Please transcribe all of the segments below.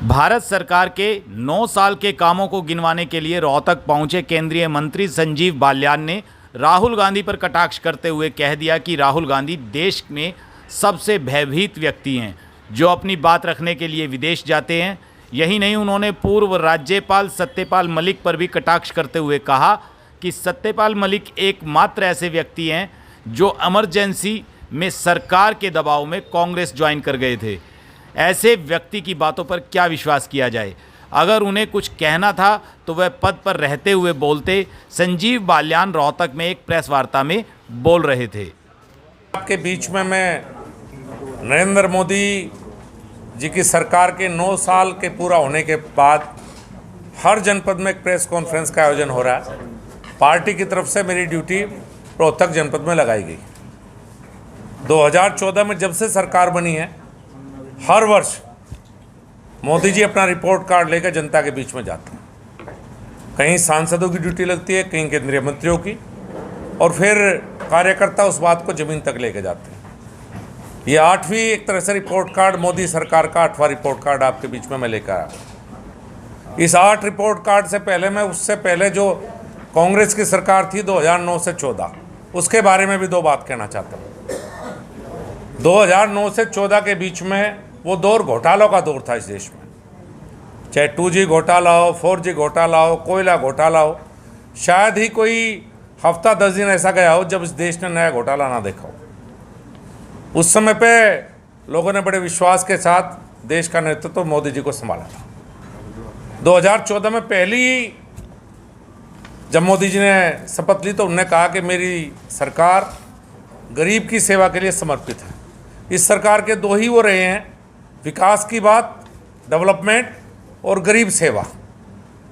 भारत सरकार के 9 साल के कामों को गिनवाने के लिए रोहतक पहुंचे केंद्रीय मंत्री संजीव बाल्यान ने राहुल गांधी पर कटाक्ष करते हुए कह दिया कि राहुल गांधी देश में सबसे भयभीत व्यक्ति हैं जो अपनी बात रखने के लिए विदेश जाते हैं। यही नहीं, उन्होंने पूर्व राज्यपाल सत्यपाल मलिक पर भी कटाक्ष करते हुए कहा कि सत्यपाल मलिक एकमात्र ऐसे व्यक्ति हैं जो इमरजेंसी में सरकार के दबाव में कांग्रेस ज्वाइन कर गए थे। ऐसे व्यक्ति की बातों पर क्या विश्वास किया जाए। अगर उन्हें कुछ कहना था तो वह पद पर रहते हुए बोलते। संजीव बाल्यान रोहतक में एक प्रेस वार्ता में बोल रहे थे। आपके बीच में मैं नरेंद्र मोदी जी की सरकार के 9 साल के पूरा होने के बाद हर जनपद में एक प्रेस कॉन्फ्रेंस का आयोजन हो रहा है। पार्टी की तरफ से मेरी ड्यूटी रोहतक जनपद में लगाई गई। 2014 में जब से सरकार बनी है, हर वर्ष मोदी जी अपना रिपोर्ट कार्ड लेकर जनता के बीच में जाते हैं। कहीं सांसदों की ड्यूटी लगती है, कहीं केंद्रीय मंत्रियों की, और फिर कार्यकर्ता उस बात को ज़मीन तक लेके जाते हैं। ये 8वीं एक तरह से रिपोर्ट कार्ड, मोदी सरकार का 8वां रिपोर्ट कार्ड आपके बीच में मैं लेकर आया। इस 8 रिपोर्ट कार्ड से पहले मैं उससे पहले जो कांग्रेस की सरकार थी 2009 से 14, उसके बारे में भी 2 बात कहना चाहता हूँ। 2009 से 14 के बीच में वो दौर घोटालों का दौर था इस देश में, चाहे 2G घोटाला हो, 4G घोटाला हो, कोयला घोटाला हो। शायद ही कोई हफ्ता 10 दिन ऐसा गया हो जब इस देश ने नया घोटाला ना देखा हो। उस समय पे लोगों ने बड़े विश्वास के साथ देश का नेतृत्व मोदी जी को संभाला था। 2014 में पहली जब मोदी जी ने शपथ ली तो उन्होंने कहा कि मेरी सरकार गरीब की सेवा के लिए समर्पित है। इस सरकार के 2 ही वो रहे हैं, विकास की बात, डेवलपमेंट, और गरीब सेवा।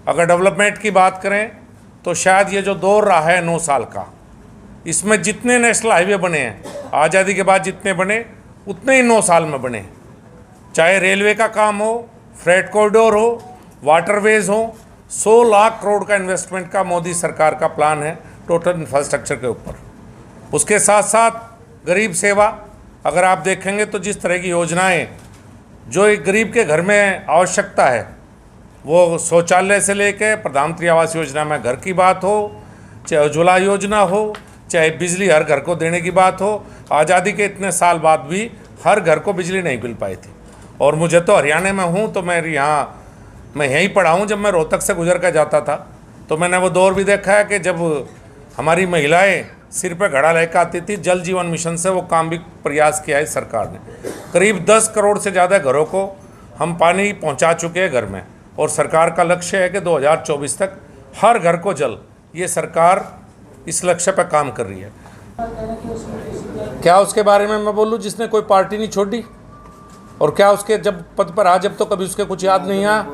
अगर डेवलपमेंट की बात करें तो शायद ये जो दौर रहा है 9 साल का, इसमें जितने नेशनल हाईवे बने हैं आज़ादी के बाद जितने बने उतने ही 9 साल में बने। चाहे रेलवे का काम हो, फ्रेट कॉरिडोर हो, वाटरवेज हो, 100 लाख करोड़ का इन्वेस्टमेंट का मोदी सरकार का प्लान है टोटल इंफ्रास्ट्रक्चर के ऊपर। उसके साथ साथ गरीब सेवा अगर आप देखेंगे तो जिस तरह की योजनाएं जो एक गरीब के घर में आवश्यकता है, वो शौचालय से लेकर प्रधानमंत्री आवास योजना में घर की बात हो, चाहे उज्ज्वला योजना हो, चाहे बिजली हर घर को देने की बात हो। आज़ादी के इतने साल बाद भी हर घर को बिजली नहीं मिल पाई थी। और मुझे तो हरियाणा में हूँ तो मैं यहीं पढ़ा हूँ। जब मैं रोहतक से गुजर कर जाता था तो मैंने वो दौर भी देखा है कि जब हमारी महिलाएं सिर पे घड़ा लेकर आती थी। जल जीवन मिशन से वो काम भी प्रयास किया है सरकार ने। करीब 10 करोड़ से ज़्यादा घरों को हम पानी पहुंचा चुके हैं घर में, और सरकार का लक्ष्य है कि 2024 तक हर घर को जल। ये सरकार इस लक्ष्य पर काम कर रही है। क्या उसके बारे में मैं बोलूँ जिसने कोई पार्टी नहीं छोड़ी, और क्या उसके जब पद पर आ जब तो कभी उसके कुछ याद नहीं आया।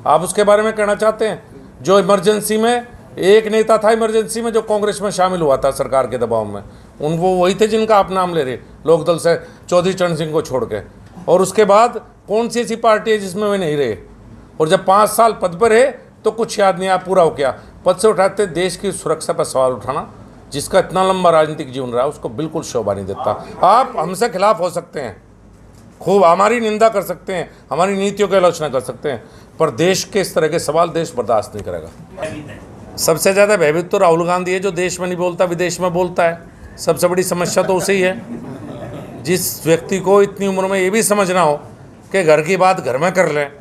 आप उसके बारे में कहना चाहते हैं? जो इमरजेंसी में एक नेता था, इमरजेंसी में जो कांग्रेस में शामिल हुआ था सरकार के दबाव में, वो वही थे जिनका आप नाम ले रहे लोकदल से चौधरी चरण सिंह को छोड़ के। और उसके बाद कौन सी ऐसी पार्टी है जिसमें वे नहीं रहे? और जब 5 साल पद पर है तो कुछ याद नहीं, आप पूरा हो गया। पद से उठाते देश की सुरक्षा पर सवाल उठाना, जिसका इतना लंबा राजनीतिक जीवन रहा, उसको बिल्कुल शोभा नहीं देता। आप हमसे खिलाफ हो सकते हैं, खूब हमारी निंदा कर सकते हैं, हमारी नीतियों की आलोचना कर सकते हैं, पर देश के इस तरह के सवाल देश बर्दाश्त नहीं करेगा। सबसे ज़्यादा भयभीत तो राहुल गांधी है, जो देश में नहीं बोलता विदेश में बोलता है। सबसे बड़ी समस्या तो उसे ही है। जिस व्यक्ति को इतनी उम्र में ये भी समझना हो कि घर की बात घर में कर लें,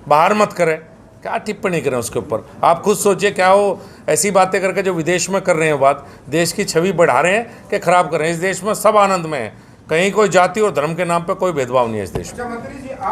बाहर मत करें, क्या टिप्पणी करें उसके ऊपर। आप खुद सोचिए, क्या वो ऐसी बातें करके जो विदेश में कर रहे हैं बात, देश की छवि बढ़ा रहे हैं कि ख़राब कर रहे हैं? इस देश में सब आनंद में है, कहीं कोई जाति और धर्म के नाम पर कोई भेदभाव नहीं है इस देश में।